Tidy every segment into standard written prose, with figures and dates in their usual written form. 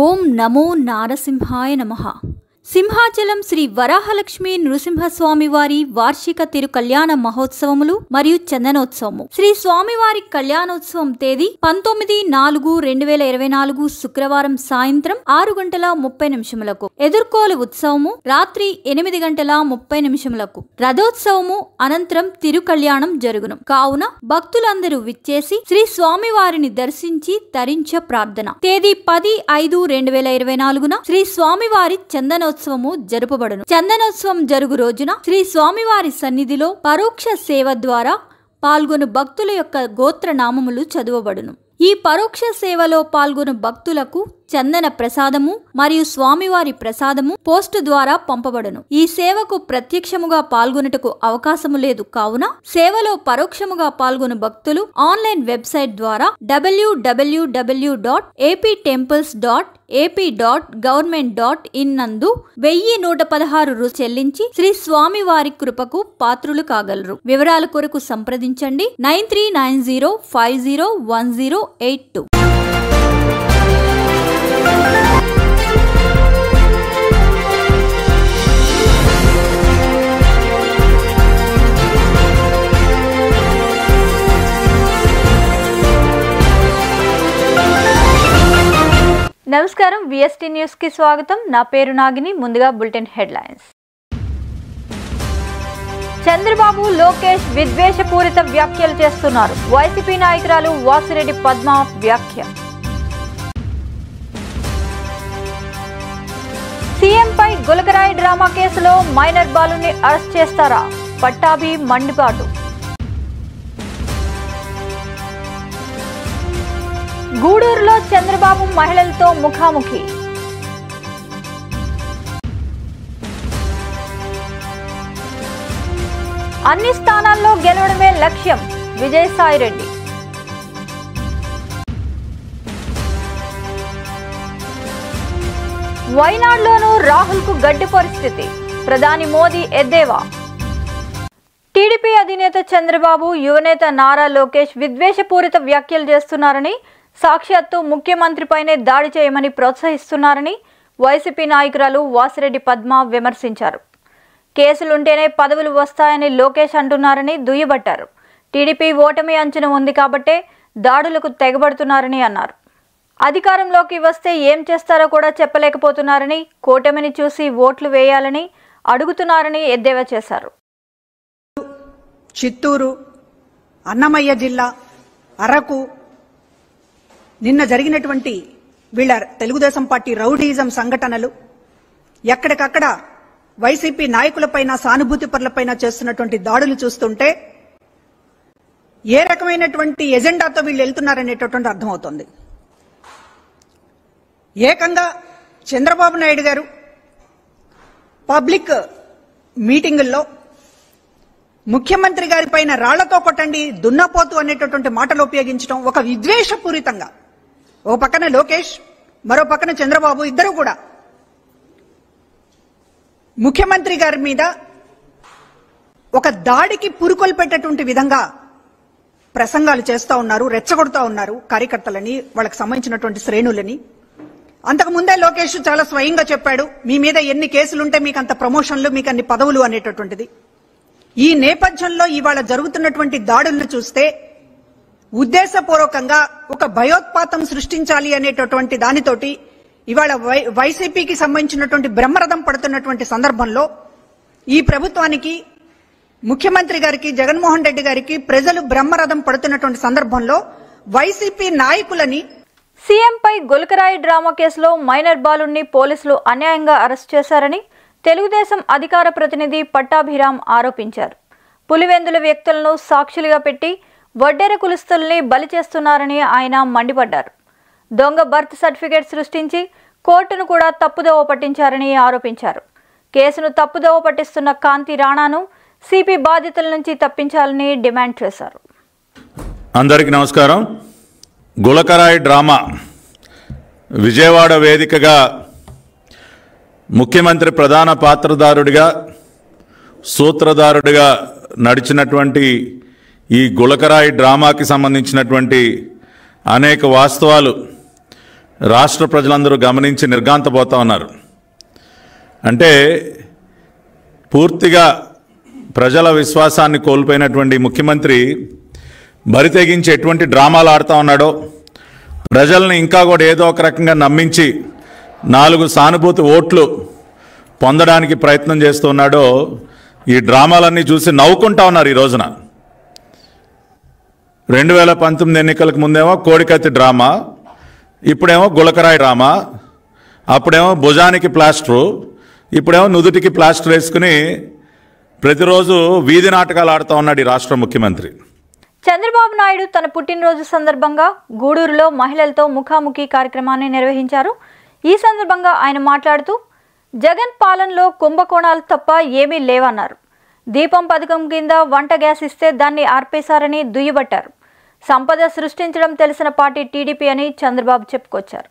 ఓం నమో నారసింహాయ నమః. సింహాచలం శ్రీ వరాహలక్ష్మీ నృసింహస్వామి వారి వార్షిక తిరు కళ్యాణ మహోత్సవములు మరియు చందనోత్సవము. శ్రీ స్వామివారి కళ్యాణోత్సవం తేదీ 19/4/2024 శుక్రవారం సాయంత్రం 6:30 ఎదుర్కోలు ఉత్సవము రాత్రి 8:30 రథోత్సవము అనంతరం తిరు కళ్యాణం జరుగును. కావున భక్తులందరూ విచ్చేసి శ్రీ స్వామివారిని దర్శించి తరించ ప్రార్థన. తేదీ 10/5/2024 శ్రీ స్వామివారి చందనోత్సవం జరుపబడును. చందనోత్సవం జరుగు రోజున శ్రీ స్వామివారి సన్నిధిలో పరోక్ష సేవ ద్వారా పాల్గొను భక్తుల యొక్క గోత్ర నామములు చదువబడును. ఈ పరోక్ష సేవలో పాల్గొను భక్తులకు చందన ప్రసాదము మరియు స్వామివారి ప్రసాదము పోస్టు ద్వారా పంపబడును. ఈ సేవకు ప్రత్యక్షముగా పాల్గొనుటకు అవకాశము లేదు. కావున సేవలో పరోక్షముగా పాల్గొను భక్తులు ఆన్లైన్ వెబ్సైట్ ద్వారా www.aptemples.ap.government.in నందు 1116 చెల్లించి శ్రీ స్వామివారి కృపకు పాత్రులు కాగలరు. వివరాల కొరకు సంప్రదించండి 9390501082. నమస్కారం, విఎస్టీ న్యూస్ కి స్వాగతం. నా పేరు నాగిని. ముందుగా బులెటిన్ హెడ్లైన్స్. చంద్రబాబు, లోకేష్ విద్వేషపూరిత వ్యాఖ్యలు చేస్తున్నారు. వైసీపీ నాయకురాలు వాసిరెడ్డి పద్మ వ్యాఖ్య. సీఎంపై గులకరాయి డ్రామా కేసులో మైనర్ బాలుని అరెస్ట్ చేస్తారా? పట్టాభి మండిపాటు. గూడూరులో చంద్రబాబు మహిళలతో ముఖాముఖి. అన్ని స్థానాల్లో గెలవడమే లక్ష్యం, విజయసాయిరెడ్డి. వైనాడులోనూ రాహుల్కు గడ్డి పరిస్థితి, ప్రధాని మోదీ ఎద్దేవా. టీడీపీ అధినేత చంద్రబాబు, యువనేత నారా లోకేష్ విద్వేషపూరిత వ్యాఖ్యలు చేస్తున్నారని, సాక్షాత్తు ముఖ్యమంత్రిపైనే దాడి చేయమని ప్రోత్సహిస్తున్నారని వైసీపీ నాయకురాలు వాసిరెడ్డి పద్మ విమర్శించారు. కేసులుంటేనే పదవులు వస్తాయని లోకేష్ అంటున్నారని దుయ్యబట్టారు. టీడీపీ ఓటమి అంచనా ఉంది కాబట్టే దాడులకు తెగబడుతున్నారని అన్నారు. అధికారంలోకి వస్తే ఏం చేస్తారో కూడా చెప్పలేకపోతున్నారని, కూటమిని చూసి ఓట్లు వేయాలని అడుగుతున్నారని ఎద్దేవా చేశారు. చిత్తూరు, అన్నమయ్య జిల్లా, అరకు నిన్న జరిగినటువంటి వీళ్ళ తెలుగుదేశం పార్టీ రౌడీజం సంఘటనలు, ఎక్కడికక్కడ వైసీపీ నాయకులపైన, సానుభూతి పరులపైన చేస్తున్నటువంటి దాడులు చూస్తుంటే ఏ రకమైనటువంటి ఎజెండాతో వీళ్ళు వెళ్తున్నారనేటటువంటి అర్థమవుతోంది. ఏకంగా చంద్రబాబు నాయుడు గారు పబ్లిక్ మీటింగుల్లో ముఖ్యమంత్రి గారి పైన రాళ్లతో కొట్టండి, దున్నపోతు అనేటటువంటి మాటలు ఉపయోగించడం ఒక విద్వేషపూరితంగా. ఓ పక్కన లోకేష్, మరో పక్కన చంద్రబాబు ఇద్దరు కూడా ముఖ్యమంత్రి గారి మీద ఒక దాడికి పురుకొల్పేటటువంటి విధంగా ప్రసంగాలు చేస్తూ ఉన్నారు, రెచ్చగొడుతూ ఉన్నారు కార్యకర్తలని, వాళ్ళకి సంబంధించినటువంటి శ్రేణులని. అంతకుముందే లోకేష్ చాలా స్వయంగా చెప్పాడు, మీ మీద ఎన్ని కేసులుంటే మీకు అంత ప్రమోషన్లు, మీకు అన్ని పదవులు అనేటటువంటిది. ఈ నేపథ్యంలో ఇవాళ జరుగుతున్నటువంటి దాడులను చూస్తే ఉద్దేశపూర్వకంగా ఒక భయోత్పాతం సృష్టించాలి అనేటటువంటి దానితోటి ఇవాళ వైసీపీకి సంబంధించినటువంటి బ్రహ్మరథం పడుతున్నటువంటి సందర్భంలో ఈ ప్రభుత్వానికి, ముఖ్యమంత్రి గారికి, జగన్మోహన్ రెడ్డి గారికి ప్రజలు బ్రహ్మరథం పడుతున్నటువంటి సందర్భంలో వైసీపీ నాయకులని సీఎంపై గులకరాయి డ్రామా కేసులో మైనర్ బాలుని పోలీసులు అన్యాయంగా అరెస్ట్ చేశారని తెలుగుదేశం అధికార ప్రతినిధి పట్టాభిరామ్ ఆరోపించారు. పులివెందుల వ్యక్తులను సాక్షులుగా పెట్టి వడ్డెర కులస్తుల్ని బలి చేస్తున్నారని ఆయన మండిపడ్డారు. దొంగ బర్త్ సర్టిఫికేట్ సృష్టించి కోర్టును కూడా తప్పుదోవ పట్టించారని ఆరోపించారు. కేసును తప్పుదోవ పట్టిస్తున్న కాంతి రాణాను సిపి బాధితుల నుంచి తప్పించాలని డిమాండ్ చేశారు. అందరికీ నమస్కారం. గులకరాయి డ్రామా విజయవాడ వేదికగా ముఖ్యమంత్రి ప్రధాన పాత్రధారుడిగా, సూత్రధారుడిగా నడిచినటువంటి ఈ గులకరాయి డ్రామాకి సంబంధించినటువంటి అనేక వాస్తవాలు రాష్ట్ర ప్రజలందరూ గమనించి నిర్ఘాంతపోతా ఉన్నారు. అంటే పూర్తిగా ప్రజల విశ్వాసాన్ని కోల్పోయినటువంటి ముఖ్యమంత్రి బరి తెగించి ఎటువంటి డ్రామాలు ఆడుతూ ఉన్నాడో, ప్రజల్ని ఇంకా కూడా ఏదో ఒక రకంగా నమ్మించి 4 సానుభూతి ఓట్లు పొందడానికి ప్రయత్నం చేస్తున్నాడో, ఈ డ్రామాలన్నీ చూసి నవ్వుకుంటా ఉన్నారు. ఈ రోజున 2019 ఎన్నికలకు ముందేమో కోడికత్తి డ్రామా, ఇప్పుడేమో గులకరాయి డ్రామా, అప్పుడేమో భుజానికి ప్లాస్టరు, ఇప్పుడేమో నుదుటికి ప్లాస్టర్ వేసుకుని ప్రతిరోజు వీధి నాటకాలు ఆడుతూ ఉన్నాడు ఈ రాష్ట్ర ముఖ్యమంత్రి. చంద్రబాబు నాయుడు తన పుట్టినరోజు సందర్భంగా గూడూరులో మహిళలతో ముఖాముఖి కార్యక్రమాన్ని నిర్వహించారు. ఈ సందర్భంగా ఆయన మాట్లాడుతూ జగన్ పాలనలో కుంభకోణాలు తప్ప ఏమీ లేవన్నారు. దీపం పథకం కింద వంట గ్యాస్ ఇస్తే దాన్ని ఆర్పేశారని దుయ్యబట్టారు. సంపద సృష్టించడం తెలిసిన పార్టీ టీడీపీ అని చంద్రబాబు చెప్పుకొచ్చారు.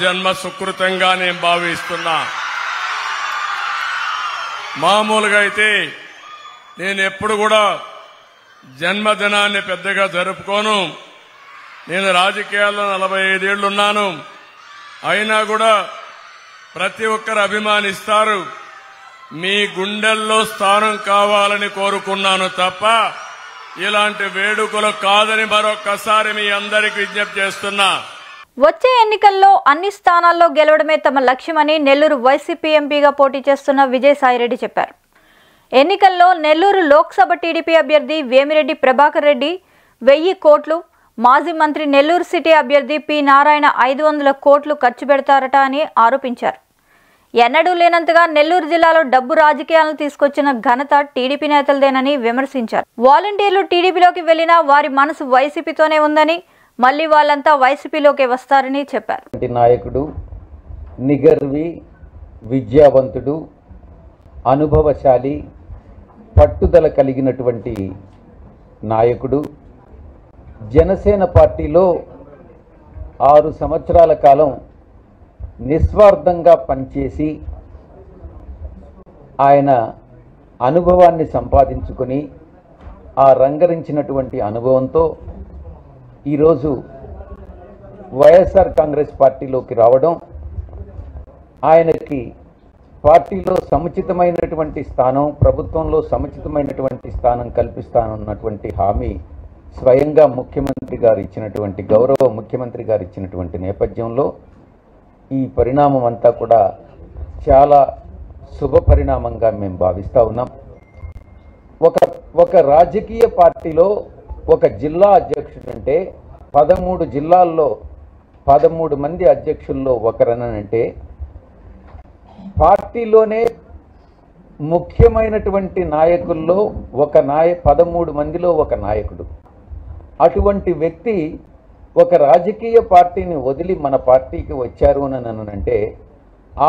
జన్మ సుకృతంగా నేను భావిస్తున్నా. మామూలుగా అయితే నేను ఎప్పుడు కూడా జన్మదినాన్ని పెద్దగా జరుపుకోను. నేను రాజకీయాల్లో 45 ఏళ్లు ఉన్నాను. అయినా కూడా ప్రతి ఒక్కరు అభిమానిస్తారు. మీ గుండెల్లో స్థానం కావాలని కోరుకున్నాను తప్ప ఇలాంటి వేడుకలు కాదని మరొక్కసారి మీ అందరికీ విజ్ఞప్తి చేస్తున్నా. వచ్చే ఎన్నికల్లో అన్ని స్థానాల్లో గెలవడమే తమ లక్ష్యమని నెల్లూరు వైసీపీ ఎంపీగా పోటీ చేస్తున్న విజయసాయిరెడ్డి చెప్పారు. ఎన్నికల్లో నెల్లూరు లోక్సభ టీడీపీ అభ్యర్థి వేమిరెడ్డి ప్రభాకర్ రెడ్డి 1000 కోట్లు, మాజీ మంత్రి నెల్లూరు సిటీ అభ్యర్థి పి నారాయణ 500 కోట్లు ఖర్చు పెడతారట అని ఆరోపించారు. ఎన్నడూ లేనంతగా నెల్లూరు జిల్లాలో డబ్బు రాజకీయాలను తీసుకొచ్చిన ఘనత టీడీపీ నేతలదేనని విమర్శించారు. వాలంటీర్లు టీడీపీలోకి వెళ్లినా వారి మనసు వైసీపీతోనే ఉందని, మళ్లీ వాళ్ళంతా వైసీపీలోకి వస్తారని చెప్పారు. నాయకుడు, నిగర్వి, విద్యావంతుడు, అనుభవశాలి, పట్టుదల కలిగినటువంటి నాయకుడు. జనసేన పార్టీలో 6 సంవత్సరాల కాలం నిస్వార్థంగా పనిచేసి ఆయన అనుభవాన్ని సంపాదించుకొని ఆ రంగరించినటువంటి అనుభవంతో ఈరోజు వైఎస్ఆర్ కాంగ్రెస్ పార్టీలోకి రావడం, ఆయనకి పార్టీలో సముచితమైనటువంటి స్థానం, ప్రభుత్వంలో సముచితమైనటువంటి స్థానం కల్పిస్తానన్నటువంటి హామీ స్వయంగా ముఖ్యమంత్రి గారు ఇచ్చినటువంటి, గౌరవ ముఖ్యమంత్రి గారు ఇచ్చినటువంటి నేపథ్యంలో ఈ పరిణామం అంతా కూడా చాలా శుభ పరిణామంగా మేము భావిస్తూ ఉన్నాం. ఒక రాజకీయ పార్టీలో ఒక జిల్లా అధ్యక్షుడు అంటే 13 జిల్లాల్లో 13 మంది అధ్యక్షుల్లో ఒకరనంటే పార్టీలోనే ముఖ్యమైనటువంటి నాయకుల్లో 13 మందిలో ఒక నాయకుడు. అటువంటి వ్యక్తి ఒక రాజకీయ పార్టీని వదిలి మన పార్టీకి వచ్చారు అని అంటే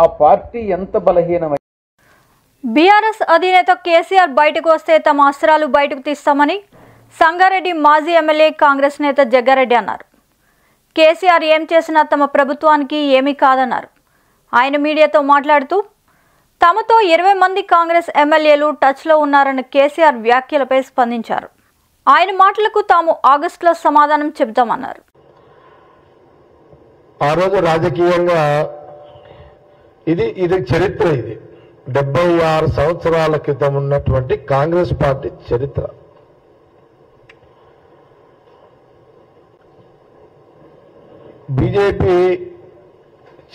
ఆ పార్టీ ఎంత బలహీనమై. బీఆర్ఎస్ అధినేత కేసీఆర్ బయటకు వస్తే తమ అస్త్రాలు బయటకు తీస్తామని సంగారెడ్డి మాజీ ఎమ్మెల్యే కాంగ్రెస్ నేత జగ్గారెడ్డి అన్నారు. కేసీఆర్ ఏం చేసినా తమ ప్రభుత్వానికి ఏమీ కాదన్నారు. ఆయన మీడియాతో మాట్లాడుతూ తమతో 20 మంది కాంగ్రెస్ ఎమ్మెల్యేలు టచ్లో ఉన్నారన్న కేసీఆర్ వ్యాఖ్యలపై స్పందించారు. ఆయన మాటలకు తాము ఆగస్టులో సమాధానం చెబుతామన్నారు. ఆ రోజు రాజకీయంగా ఇది చరిత్ర. ఇది 76 సంవత్సరాల క్రితం ఉన్నటువంటి కాంగ్రెస్ పార్టీ చరిత్ర. బీజేపీ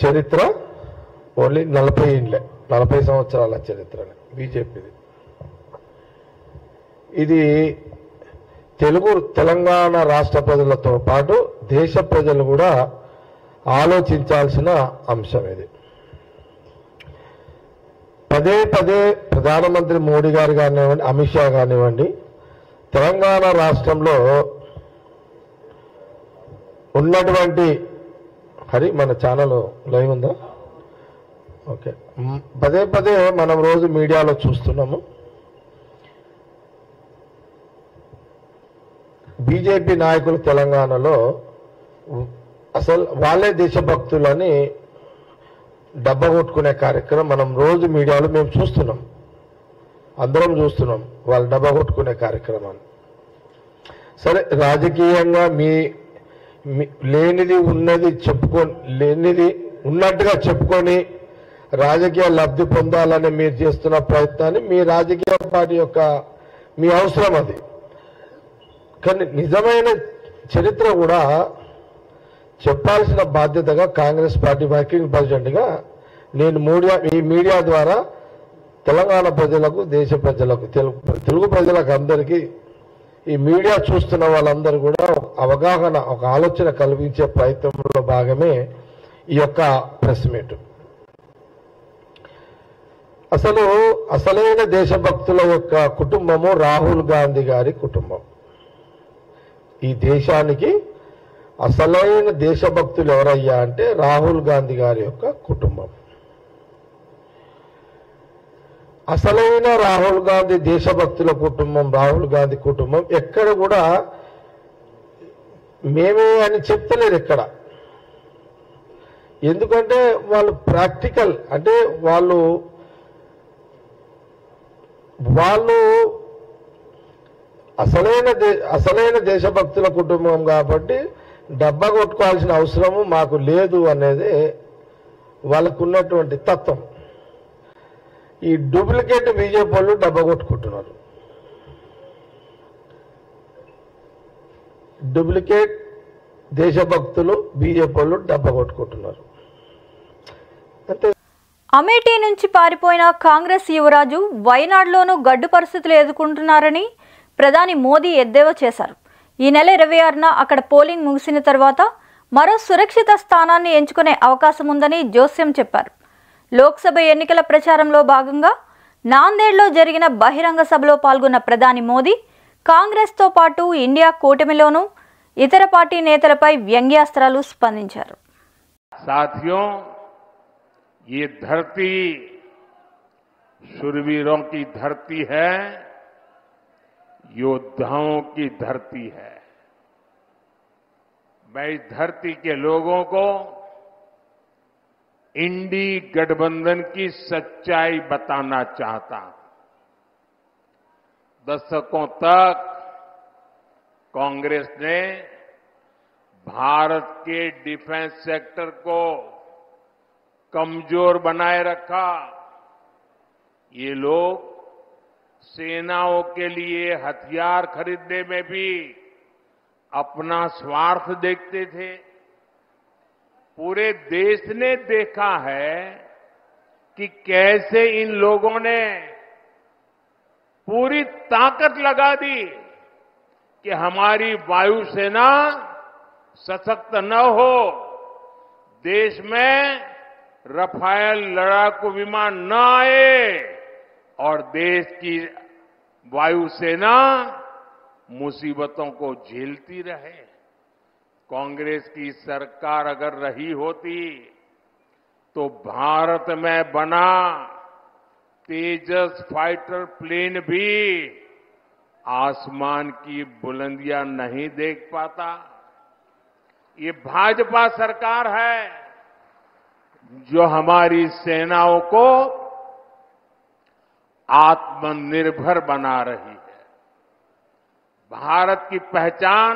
చరిత్ర ఓన్లీ 40 సంవత్సరాల చరిత్ర బీజేపీది. ఇది తెలంగాణ రాష్ట్ర ప్రజలతో పాటు దేశ ప్రజలు కూడా ఆలోచించాల్సిన అంశం ఇది. పదే పదే ప్రధానమంత్రి మోడీ గారు కానివ్వండి, అమిత్ షా కానివ్వండి, తెలంగాణ రాష్ట్రంలో ఉన్నటువంటి మన ఛానల్ లైవ్ ఉందా? ఓకే. పదే పదే మనం రోజు మీడియాలో చూస్తున్నాము. బీజేపీ నాయకులు తెలంగాణలో అసలు వాళ్ళే దేశభక్తులని డబ్బా కొట్టుకునే కార్యక్రమం మనం రోజు మీడియాలో మేము చూస్తున్నాం, అందరం చూస్తున్నాం వాళ్ళు డబ్బా కొట్టుకునే కార్యక్రమాన్ని. సరే, రాజకీయంగా లేనిది ఉన్నది చెప్పుకొని, లేనిది ఉన్నట్టుగా చెప్పుకొని రాజకీయ లబ్ధి పొందాలని మీరు చేస్తున్న ప్రయత్నాన్ని మీ రాజకీయ పార్టీ యొక్క మీ అవసరం అది. కానీ నిజమైన చరిత్ర కూడా చెప్పాల్సిన బాధ్యతగా కాంగ్రెస్ పార్టీ వర్కింగ్ ప్రెసిడెంట్గా నేను ఈ మీడియా ద్వారా తెలంగాణ ప్రజలకు, దేశ ప్రజలకు, తెలుగు ప్రజలకు అందరికీ ఈ మీడియా చూస్తున్న వాళ్ళందరూ కూడా అవగాహన, ఒక ఆలోచన కల్పించే ప్రయత్నంలో భాగమే ఈ యొక్క ప్రెస్ మీట్. అసలైన దేశభక్తుల యొక్క కుటుంబము రాహుల్ గాంధీ గారి కుటుంబం. ఈ దేశానికి అసలైన దేశభక్తులు ఎవరయ్యా అంటే రాహుల్ గాంధీ గారి యొక్క కుటుంబం. అసలైన రాహుల్ గాంధీ దేశభక్తుల కుటుంబం, రాహుల్ గాంధీ కుటుంబం ఎక్కడ కూడా మేమే అని చెప్తలేరు ఎక్కడ. ఎందుకంటే వాళ్ళు ప్రాక్టికల్, అంటే వాళ్ళు అసలైన దేశభక్తుల కుటుంబం కాబట్టి డబ్బా కొట్టుకోవాల్సిన అవసరము మాకు లేదు అనేది వాళ్ళకున్నటువంటి తత్వం. ఈ డూప్లికేట్ బీజేపీ వాళ్ళు డబ్బా కొట్టుకుంటున్నారు. డూప్లికేట్ దేశభక్తులు బీజేపీ వాళ్ళు డబ్బా కొట్టుకుంటున్నారు. అంటే అమేఠీ నుంచి పారిపోయిన కాంగ్రెస్ యువరాజు వయనాడులోనూ గడ్డు పరిస్థితులు ఎదుర్కొంటున్నారని ప్రధాని మోదీ ఎద్దేవా చేశారు. ఈ నెల 26న అక్కడ పోలింగ్ ముగిసిన తర్వాత మరో సురక్షిత స్థానాన్ని ఎంచుకునే అవకాశం ఉందని జోస్యం చెప్పారు. లోక్సభ ఎన్నికల ప్రచారంలో భాగంగా నాందేడ్లో జరిగిన బహిరంగ సభలో పాల్గొన్న ప్రధాని మోదీ కాంగ్రెస్తో పాటు ఇండియా కూటమిలోనూ ఇతర పార్టీ నేతలపై వ్యంగ్యాస్త్రాలు స్పందించారు. साथियों, ये धरती शूरवीरों की धरती है, योद्धाओं की धरती है. मैं इस धरती के लोगों को इंडी गठबंधन की सच्चाई बताना चाहता हूं. दशकों तक कांग्रेस ने भारत के डिफेंस सेक्टर को कमजोर बनाए रखा. ये लोग सेनाओं के लिए हथियार खरीदने में भी अपना स्वार्थ देखते थे. पूरे देश ने देखा है कि कैसे इन लोगों ने पूरी ताकत लगा दी कि हमारी वायुसेना सशक्त न हो, देश में रफाल लड़ाकू विमान न आए और देश की वायुसेना मुसीबतों को झेलती रहे. कांग्रेस की सरकार अगर रही होती तो भारत में बना तेजस फाइटर प्लेन भी आसमान की बुलंदियां नहीं देख पाता. ये भाजपा सरकार है जो हमारी सेनाओं को आत्मनिर्भर बना रही है. भारत की पहचान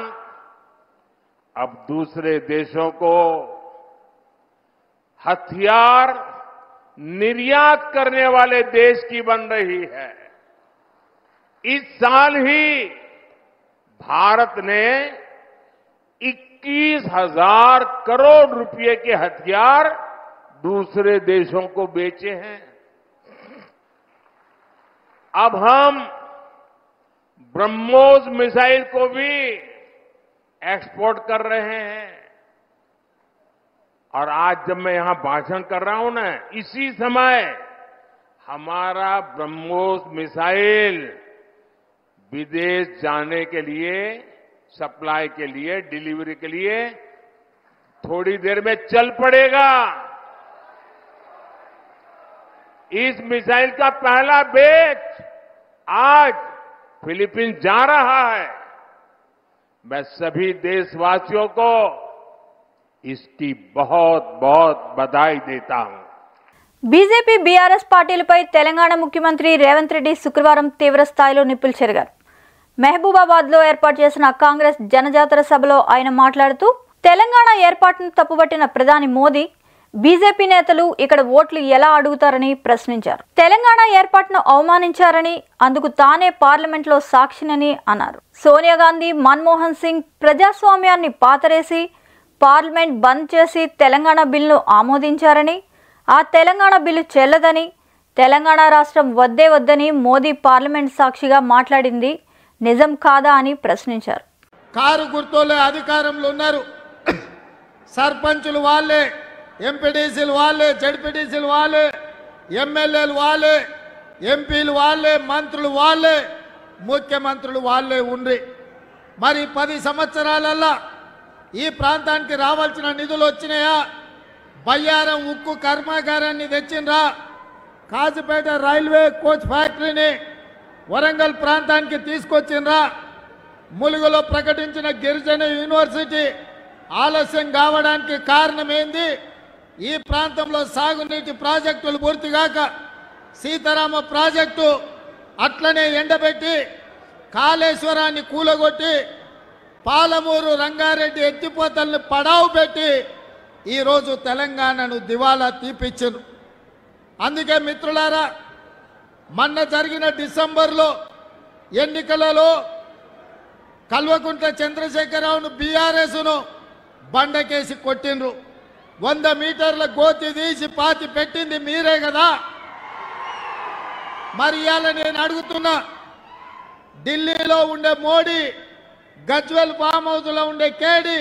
अब दूसरे देशों को हथियार निर्यात करने वाले देश की बन रही है. इस साल ही भारत ने 21,000 करोड़ रुपए के हथियार दूसरे देशों को बेचे हैं. अब हम ब्रह्मोस मिसाइल को भी एक्सपोर्ट कर रहे हैं। और आज जब मैं यहां भाषण कर रहा हूं ना, इसी समय हमारा ब्रह्मोस मिसाइल विदेश जाने के लिए, सप्लाई के लिए, डिलीवरी के लिए थोड़ी देर में चल पड़ेगा। इस मिसाइल का पहला बैच आज फिलीपींस जा रहा है। मैं सभी देशवासियों को इसकी बहुत बहुत बधाई देता हूं। బీజేపీ బీఆర్ఎస్ పార్టీలపై తెలంగాణ ముఖ్యమంత్రి రేవంత్ రెడ్డి శుక్రవారం తీవ్ర స్థాయిలో నిప్పులు చెరిగారు. మహబూబాబాద్లో ఏర్పాటు చేసిన కాంగ్రెస్ జనజాతర సభలో ఆయన మాట్లాడుతూ తెలంగాణ ఏర్పాటును తప్పుపట్టిన ప్రధాని మోదీ బీజేపీ నేతలు ఇక్కడ ఓట్లు ఎలా అడుగుతారని ప్రశ్నించారు. తెలంగాణ ఏర్పాటును అవమానించారని, అందుకు తానే పార్లమెంట్లో సాక్షినని అన్నారు. సోనియా గాంధీ, మన్మోహన్ సింగ్ ప్రజాస్వామ్యాన్ని పాతరేసి పార్లమెంట్ బంద్ చేసి తెలంగాణ బిల్లును ఆమోదించారని, ఆ తెలంగాణ బిల్లు చెల్లదని, తెలంగాణ రాష్ట్రం వద్దే వద్దని మోదీ పార్లమెంట్ సాక్షిగా మాట్లాడింది నిజం కాదా అని ప్రశ్నించారు. కారు గుర్తులే అధికారంలో ఉన్నారు. సర్పంచులు వాళ్ళే, ఎంపీడీసీలు వాళ్ళే, జడ్పీటీసీలు వాళ్ళే, ఎమ్మెల్యేలు వాళ్ళే, ఎంపీలు వాళ్ళే, మంత్రులు వాళ్ళే, ముఖ్యమంత్రులు వాళ్ళే ఉండ్రి. మరి 10 సంవత్సరాలల్లా ఈ ప్రాంతానికి రావాల్సిన నిధులు వచ్చినాయా? బయ్యారం ఉక్కు కర్మాగారాన్ని తెచ్చిండ్రా? కాజుపేట రైల్వే కోచ్ ఫ్యాక్టరీని వరంగల్ ప్రాంతానికి తీసుకొచ్చిండ్రా? ములుగులో ప్రకటించిన గిరిజన యూనివర్సిటీ ఆలస్యం కావడానికి కారణం ఏంది? ఈ ప్రాంతంలో సాగునీటి ప్రాజెక్టులు పూర్తిగాక సీతారామ ప్రాజెక్టు అట్లనే ఎండబెట్టి కాళేశ్వరాన్ని కూలగొట్టి పాలమూరు రంగారెడ్డి ఎత్తిపోతల్ని పడావు పెట్టి ఈరోజు తెలంగాణను దివాలా తీపిచ్చారు. అందుకే మిత్రులారా, మొన్న జరిగిన డిసెంబర్లో ఎన్నికలలో కల్వకుంట్ల చంద్రశేఖరరావును బీఆర్ఎస్ను బండకేసి కొట్టిండ్రు. 100 మీటర్ల గోతి తీసి పాతి పెట్టింది మీరే కదా. మరి ఇవాళ నేను అడుగుతున్నా, ఢిల్లీలో ఉండే మోడీ, గజ్వెల్ ఫామ్ హౌస్ లో ఉండే కేడి,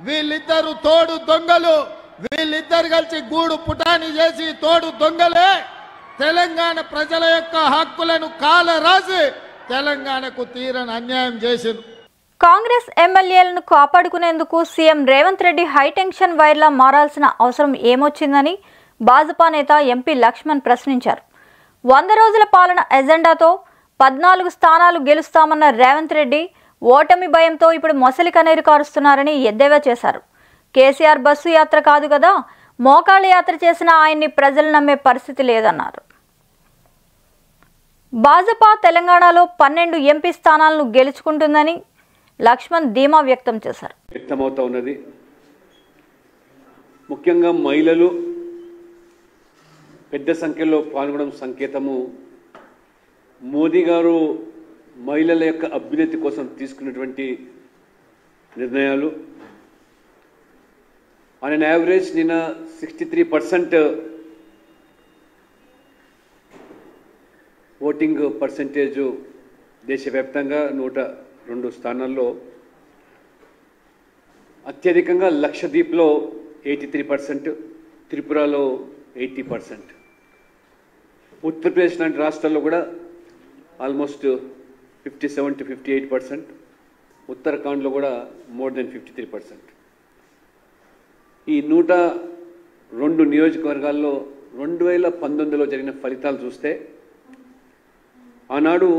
వీళ్ళిద్దరు తోడు దొంగలు. వీళ్ళిద్దరు కలిసి గూడు పుటాని చేసి తోడు దొంగలే తెలంగాణ ప్రజల యొక్క హక్కులను కాల రాసి తెలంగాణకు తీరని అన్యాయం చేసింది. కాంగ్రెస్ ఎమ్మెల్యేలను కాపాడుకునేందుకు సీఎం రేవంత్ రెడ్డి హైటెన్షన్ వైర్లా మారాల్సిన అవసరం ఏమొచ్చిందని భాజపా నేత ఎంపీ లక్ష్మణ్ ప్రశ్నించారు. 100 రోజుల పాలన ఎజెండాతో 14 స్థానాలు గెలుస్తామన్న రేవంత్ రెడ్డి ఓటమి భయంతో ఇప్పుడు మొసలి కన్నీరు కారుస్తున్నారని ఎద్దేవా చేశారు. కేసీఆర్ బస్సు యాత్ర కాదు కదా, మోకాళ్ళ యాత్ర చేసిన ఆయన్ని ప్రజలు నమ్మే పరిస్థితి లేదన్నారు. భాజపా తెలంగాణలో 12 ఎంపీ స్థానాలను గెలుచుకుంటుందని లక్ష్మణ్ ధీమా వ్యక్తం చేశారు. వ్యక్తమవుతా ఉన్నది. ముఖ్యంగా మహిళలు పెద్ద సంఖ్యలో పాల్గొనడం సంకేతము. మోదీ గారు మహిళల యొక్క అభ్యున్నతి కోసం తీసుకున్నటువంటి నిర్ణయాలు. ఆన్ అన్ యావరేజ్ నిన్న 63% ఓటింగ్ పర్సెంటేజు దేశవ్యాప్తంగా 102 స్థానాల్లో, అత్యధికంగా లక్షద్వీప్లో 83%, త్రిపురలో 80%, ఉత్తరప్రదేశ్ లాంటి రాష్ట్రాల్లో కూడా ఆల్మోస్ట్ 57 to 58%, ఉత్తరాఖండ్లో కూడా మోర్ దెన్ 53%. ఈ 102 నియోజకవర్గాల్లో 2019లో జరిగిన ఫలితాలు చూస్తే ఆనాడు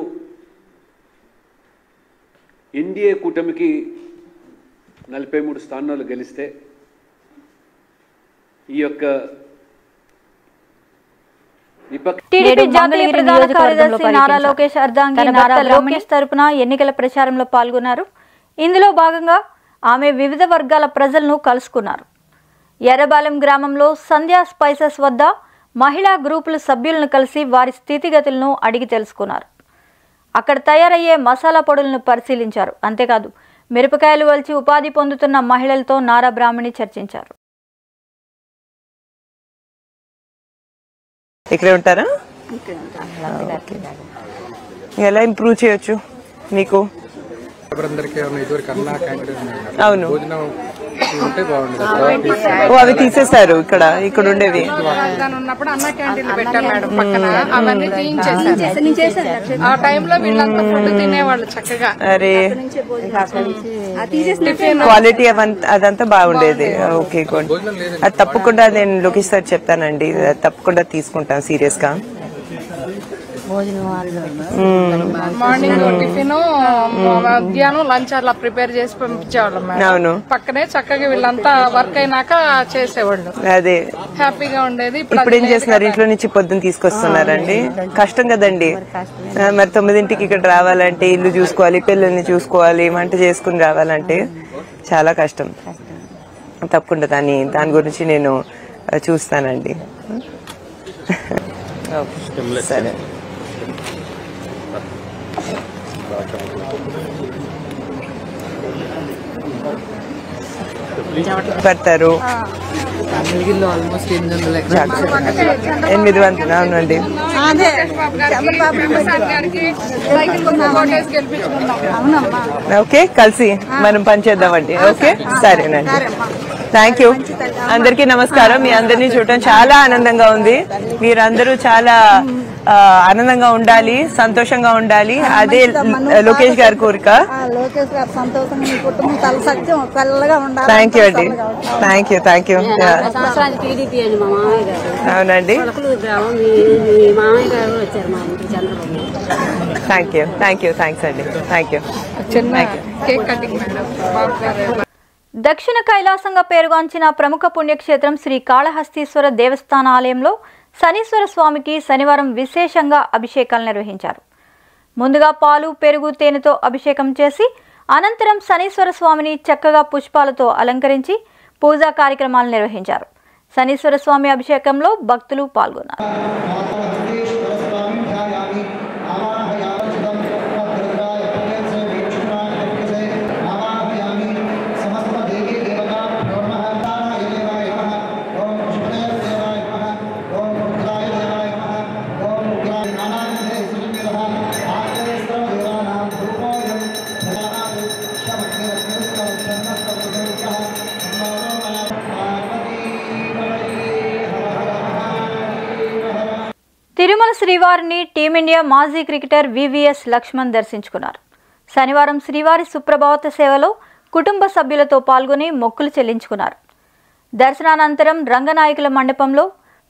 ఎన్డీఏ కూటమికి 43 స్థానాలు గెలిస్తే ఈ యొక్క టీడీపీ జాతీయ ప్రధాన కార్యదర్శి నారా లోకేష్ అర్ధాంగి నారా లోకేష్ తరపున ఎన్నికల ప్రచారంలో పాల్గొన్నారు. ఇందులో భాగంగా ఆమె వివిధ వర్గాల ప్రజలను కలుసుకున్నారు. ఎర్రబాలెం గ్రామంలో సంధ్యా స్పైసెస్ వద్ద మహిళా గ్రూపుల సభ్యులను కలిసి వారి స్థితిగతులను అడిగి తెలుసుకున్నారు. అక్కడ తయారయ్యే మసాలా పొడులను పరిశీలించారు. అంతేకాదు మిరపకాయలు వల్చి ఉపాధి పొందుతున్న మహిళలతో నారా బ్రాహ్మణి చర్చించారు. ఇక్కడే ఉంటారా? ఎలా ఇంప్రూవ్ చేయొచ్చు? మీకు? అవును, అవి తీసేశారు. ఇక్కడ ఉండేవి ఉన్నప్పుడు అన్న క్యాంటీన్లు పెట్టాం మేడం పక్కన, అవన్నీ తీయించేసారు. ఆ టైంలో వీళ్ళంతా ఫుడ్ తినేవాళ్ళు చక్కగా. అరే, క్వాలిటీ అదంతా బాగుండేది. ఓకే, అది తప్పకుండా నేను లోకేష్ సార్ చెప్తానండి, తప్పకుండా తీసుకుంటాను సీరియస్ గా. మార్నింగ్ టిఫిన్, మధ్యాహ్నం లంచ్ అలా ప్రిపేర్ చేసి పంపించేవాళ్ళం మేడం. పక్కనే చక్కగా వీళ్ళంతా వర్క్ అయినాక చేసేవాళ్ళు. అదే హ్యాపీగా ఉండేది. ఇప్పుడు ఏం చేస్తున్నారు? ఇంట్లో నుంచి పొద్దున్న తీసుకొస్తున్నారండి. కష్టం కదండి. మరి 9ంటికి ఇక్కడ రావాలంటే ఇల్లు చూసుకోవాలి, పిల్లల్ని చూసుకోవాలి, వంట చేసుకుని రావాలంటే చాలా కష్టం. తప్పకుండా దాని గురించి నేను చూస్తానండి. సరే, పెడతారు 800. అవునండి. ఓకే, కలిసి మనం పనిచేద్దామండి. ఓకే, సరేనండి. Thank you. అందరికీ నమస్కారం. మీ అందరినీ చూడటం చాలా ఆనందంగా ఉంది. మీరందరూ చాలా ఆనందంగా ఉండాలి, సంతోషంగా ఉండాలి. అదే లోకేష్ గారి కోరిక. థ్యాంక్ యూ అండి. Thank you. అవునండి. థ్యాంక్స్ అండి. Thank you. దక్షిణ కైలాసంగా పేరుగాంచిన ప్రముఖ పుణ్యక్షేత్రం శ్రీ కాళహస్తీశ్వర దేవస్థాన ఆలయంలో శనీశ్వర స్వామికి శనివారం విశేషంగా అభిషేకాలు నిర్వహించారు. ముందుగా పాలు, పెరుగు, తేనెతో అభిషేకం చేసి అనంతరం శనీశ్వర స్వామిని చక్కగా పుష్పాలతో అలంకరించి పూజా కార్యక్రమాలు నిర్వహించారు. శనీశ్వర స్వామి అభిషేకంలో భక్తులు పాల్గొన్నారు. తిరుమల శ్రీవారిని టీమిండియా మాజీ క్రికెటర్ వివిఎస్ లక్ష్మణ్ దర్శించుకున్నారు. శనివారం శ్రీవారి సుప్రభాత సేవలో కుటుంబ సభ్యులతో పాల్గొని మొక్కులు చెల్లించుకున్నారు. దర్శనానంతరం రంగనాయకుల మండపంలో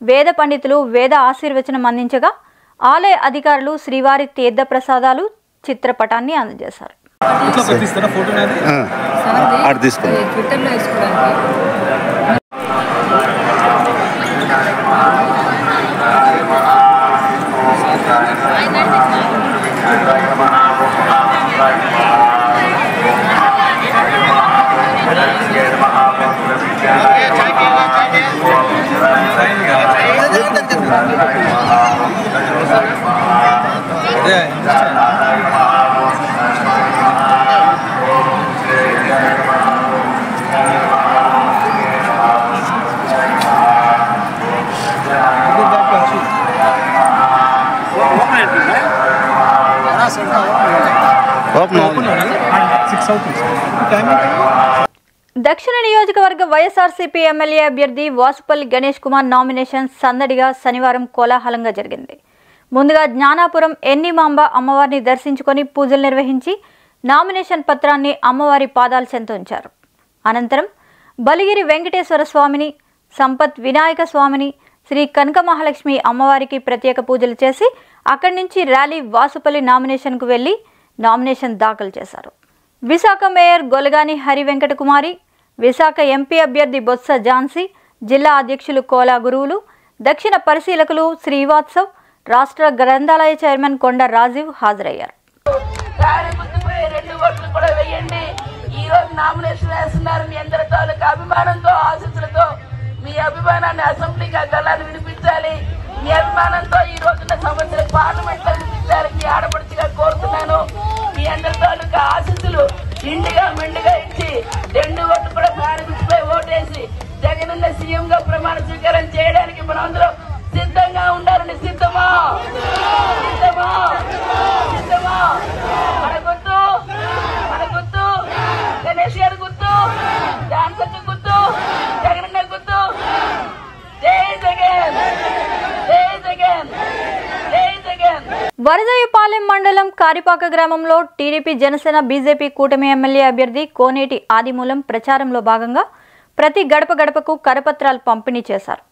వేద పండితులు వేద ఆశీర్వచనం అందించగా ఆలయ అధికారులు శ్రీవారి తీర్థ ప్రసాదాలు, చిత్రపటాన్ని అందజేశారు. దక్షిణ నియోజకవర్గ వైఎస్ఆర్సీపీ ఎమ్మెల్యే అభ్యర్థి వాసుపల్లి గణేష్ కుమార్ నామినేషన్ సందడిగా శనివారం కోలాహలంగా జరిగింది. ముందుగా జ్ఞానాపురం ఎన్నిమాంబ అమ్మవారిని దర్శించుకొని పూజలు నిర్వహించి నామినేషన్ పత్రాన్ని అమ్మవారి పాదాల చెంత ఉంచారు. అనంతరం బలిగిరి వెంకటేశ్వర స్వామిని, సంపత్ వినాయక స్వామిని, శ్రీ కనక మహాలక్ష్మి అమ్మవారికి ప్రత్యేక పూజలు చేసి అక్కడి నుంచి ర్యాలీ వాసుపల్లి నామినేషన్కు వెళ్లి నామినేషన్ దాఖలు చేశారు. విశాఖ మేయర్ గొలగాని హరి వెంకట కుమారి, విశాఖ ఎంపీ అభ్యర్థి బొత్స ఝాన్సీ, జిల్లా అధ్యక్షులు కోలా గురువులు, దక్షిణ పరిశీలకులు శ్రీవాత్సవ్, రాష్ట్ర గ్రంథాలయ చైర్మన్ కొండ రాజీవ్ హాజరయ్యారు. మీ అభిమానాన్ని అసెంబ్లీగా గల్లాన్ని వినిపించాలి. మీ అభిమానంతో ఈ రోజున సంవత్సరం పార్లమెంట్ లో వినిపించాలని ఆడపడుచుగా కోరుతున్నాను. మీ అందరి తాలూకా ఆశీస్సులు ఇండిగా మెండుగా ఇచ్చి 2 ఓట్లు కూడా పార్లమెంట్ పై ఓటేసి జగనన్న సీఎం గా ప్రమాణ స్వీకారం చేయడానికి మనందరం సిద్ధంగా ఉండాలని. సిద్ధమా? మన గుర్తు మండలం కారిపాక గ్రామంలో టీడీపీ జనసేన బీజేపీ కూటమి ఎమ్మెల్యే అభ్యర్థి కోనేటి ఆదిమూలం ప్రచారంలో భాగంగా ప్రతి గడప గడపకు కరపత్రాలు పంపిణీ చేశారు.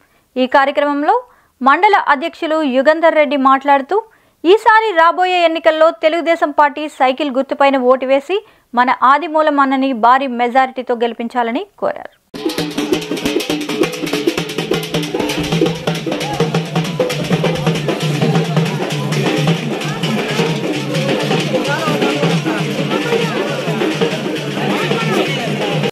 ఈ కార్యక్రమంలో మండల అధ్యక్షులు యుగంధర్ రెడ్డి మాట్లాడుతూ ఈసారి రాబోయే ఎన్నికల్లో తెలుగుదేశం పార్టీ సైకిల్ గుర్తుపైన ఓటు వేసి మన ఆదిమూలం అన్నని భారీ మెజారిటీతో గెలిపించాలని కోరారు.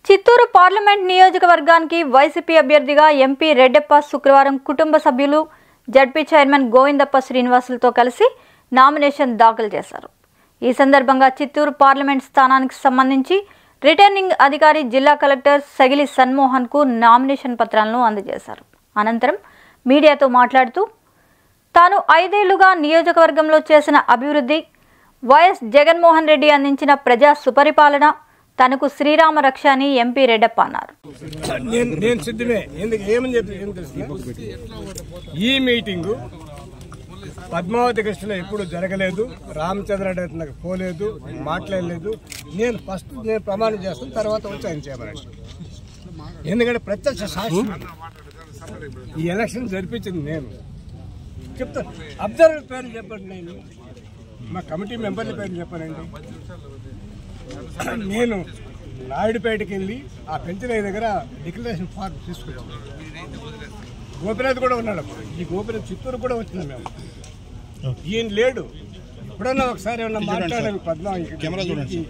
చిత్తూరు పార్లమెంట్ నియోజకవర్గానికి వైసీపీ అభ్యర్థిగా ఎంపీ రెడ్డప్ప శుక్రవారం కుటుంబ సభ్యులు జడ్పీ చైర్మన్ గోవిందప్ప శ్రీనివాసులతో కలిసి నామినేషన్ దాఖలు చేశారు. ఈ సందర్భంగా చిత్తూరు పార్లమెంట్ స్థానానికి సంబంధించి రిటర్నింగ్ అధికారి జిల్లా కలెక్టర్ సగిలి సన్మోహన్కు నామినేషన్ పత్రాలను అందజేశారు. అనంతరం మీడియాతో మాట్లాడుతూ తాను 5 ఏళ్లుగా నియోజకవర్గంలో చేసిన అభివృద్ధి, వైఎస్ జగన్మోహన్ రెడ్డి అందించిన ప్రజా సుపరిపాలన తనకు శ్రీరామ రక్ష అని ఎంపీ రెడ్డప్ప అన్నారు. నేను సిద్ధమే. ఈ మీటింగు పద్మావతి కృష్ణలో ఎప్పుడు జరగలేదు, రామచంద్రరెడ్డి నాకు పోలేదు, మాట్లాడలేదు. నేను ఫస్ట్ ప్రమాణం చేస్తాను, తర్వాత వచ్చి ఆయన చేయమని. ఎందుకంటే ప్రత్యక్ష సాక్షి ఈ ఎలక్షన్ జరిపించింది నేను. చెప్తాను. అబ్జర్వర్ పేరు చెప్పండి, నేను మా కమిటీ మెంబర్ల పేరు చెప్పానండి. నేను నాయుడుపేటకి వెళ్ళి ఆ పెంచలయ్య దగ్గర డిక్లరేషన్ ఫార్మ్ తీసుకొచ్చాను. గోపినాథ్ కూడా ఉన్నాడు. ఈ గోపినాథ్ చిత్తూరు కూడా వచ్చినాం మేము. ఈయన లేడు. ఎప్పుడన్నా ఒకసారి ఏమన్నా మాట్లాడాలి. పద్మావతి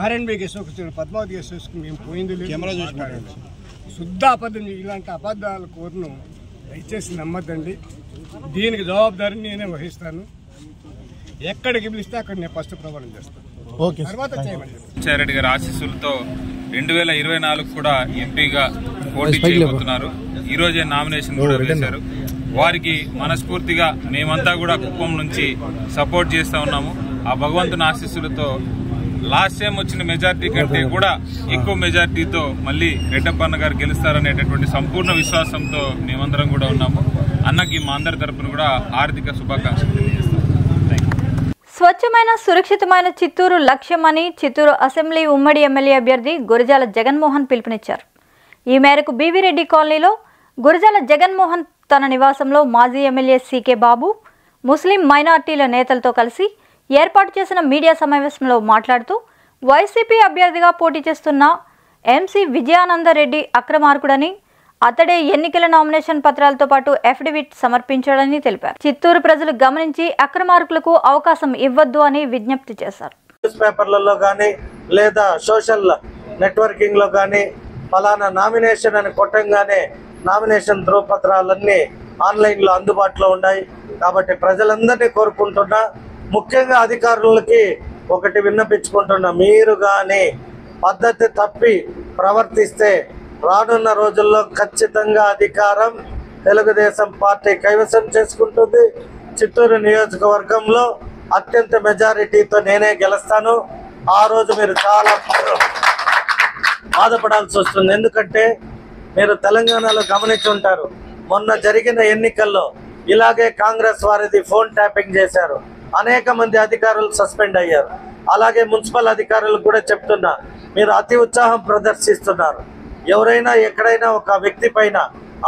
ఆర్ఎండ్బి గెస్ట్ వచ్చాడు, పద్మావతి గెస్ట్ వచ్చుకుని మేము పోయింది లేదు. శుద్ధ అబద్ధం. ఇలాంటి అబద్ధాల కోరును దయచేసి నమ్మద్దండి. దీనికి జవాబుదారి నేనే వహిస్తాను. ఎక్కడికి పిలిస్తే అక్కడ నేను ఫస్ట్ ప్రమాణం చేస్తాను. రెడ్డి గారి ఆశీస్సులతో 2024 కూడా ఎంపీగా పోటీ చేయబోతున్నారు. ఈ రోజే నామినేషన్ కూడా వేశారు. వారికి మనస్ఫూర్తిగా మేమంతా కూడా కుప్పం నుంచి సపోర్ట్ చేస్తా ఉన్నాము. ఆ భగవంతుని ఆశీస్సులతో లాస్ట్ టైం వచ్చిన మెజార్టీ కంటే కూడా ఎక్కువ మెజార్టీతో మళ్ళీ రెడ్డప్పన్న గారు గెలుస్తారనేటటువంటి సంపూర్ణ విశ్వాసంతో మేమందరం కూడా ఉన్నాము. అన్నకి మా అందరి తరపున కూడా ఆర్థిక శుభాకాంక్షలు తెలియజేస్తాం. స్వచ్ఛమైన సురక్షితమైన చిత్తూరు లక్ష్యమని చిత్తూరు అసెంబ్లీ ఉమ్మడి ఎమ్మెల్యే అభ్యర్థి గురజాల జగన్మోహన్ పిలుపునిచ్చారు. ఈ మేరకు బీవీరెడ్డి కాలనీలో గురజాల జగన్మోహన్ తన నివాసంలో మాజీ ఎమ్మెల్యే సీకే బాబు, ముస్లిం మైనార్టీల నేతలతో కలిసి ఏర్పాటు చేసిన మీడియా సమావేశంలో మాట్లాడుతూ వైసీపీ అభ్యర్థిగా పోటీ చేస్తున్న ఎంసీ విజయానందరెడ్డి అక్రమార్కుడని, అతడే ఎన్నికల నామినేషన్ పత్రాలతో పాటు అఫిడవిట్ సమర్పించాడని తెలిపారు. చిత్తూరు ప్రజలు గమనించి అక్రమార్కులకు అవకాశం ఇవ్వద్దు అని విజ్ఞప్తి చేశారు. న్యూస్ పేపర్లలో కానీ లేదా సోషల్ నెట్వర్కింగ్ లో కానీ ఫలానా నామినేషన్ అని కొట్టంగానే నామినేషన్ ధ్రువపత్రాలన్నీ ఆన్లైన్ లో అందుబాటులో ఉన్నాయి. కాబట్టి ప్రజలందరినీ కోరుకుంటున్నా, ముఖ్యంగా అధికారులకి ఒకటి విన్నపించుకుంటున్నా, మీరు కానీ పద్ధతి తప్పి ప్రవర్తిస్తే రానున్న రోజుల్లో ఖచ్చితంగా అధికారం తెలుగుదేశం పార్టీ కైవసం చేసుకుంటుంది. చిత్తూరు నియోజకవర్గంలో అత్యంత మెజారిటీతో నేనే గెలుస్తాను. ఆ రోజు మీరు చాలా బాధపడాల్సి వస్తుంది. ఎందుకంటే మీరు తెలంగాణలో గమనించి ఉంటారు, మొన్న జరిగిన ఎన్నికల్లో ఇలాగే కాంగ్రెస్ వారిది ఫోన్ ట్యాపింగ్ చేశారు. అనేక మంది అధికారులు సస్పెండ్ అయ్యారు. అలాగే మున్సిపల్ అధికారులు కూడా చెప్తున్నా, మీరు అతి ఉత్సాహం ప్రదర్శిస్తున్నారు. ఎవరైనా ఎక్కడైనా ఒక వ్యక్తి పైన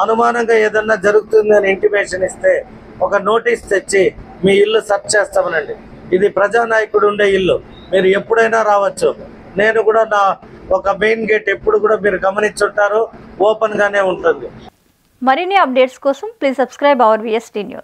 అనుమానంగా ఏదన్నా జరుగుతుందని ఇంటిమేషన్ ఇస్తే ఒక నోటీస్ తెచ్చి మీ ఇల్లు సెర్చ్ చేస్తామనండి. ఇది ప్రజానాయకుడు ఉండే ఇల్లు, మీరు ఎప్పుడైనా రావచ్చు. నేను కూడా నా ఒక మెయిన్ గేట్ ఎప్పుడు కూడా మీరు గమనించుంటారు, ఓపెన్ గానే ఉంటుంది. మరిన్ని అప్డేట్స్ కోసం please subscribe our VST news.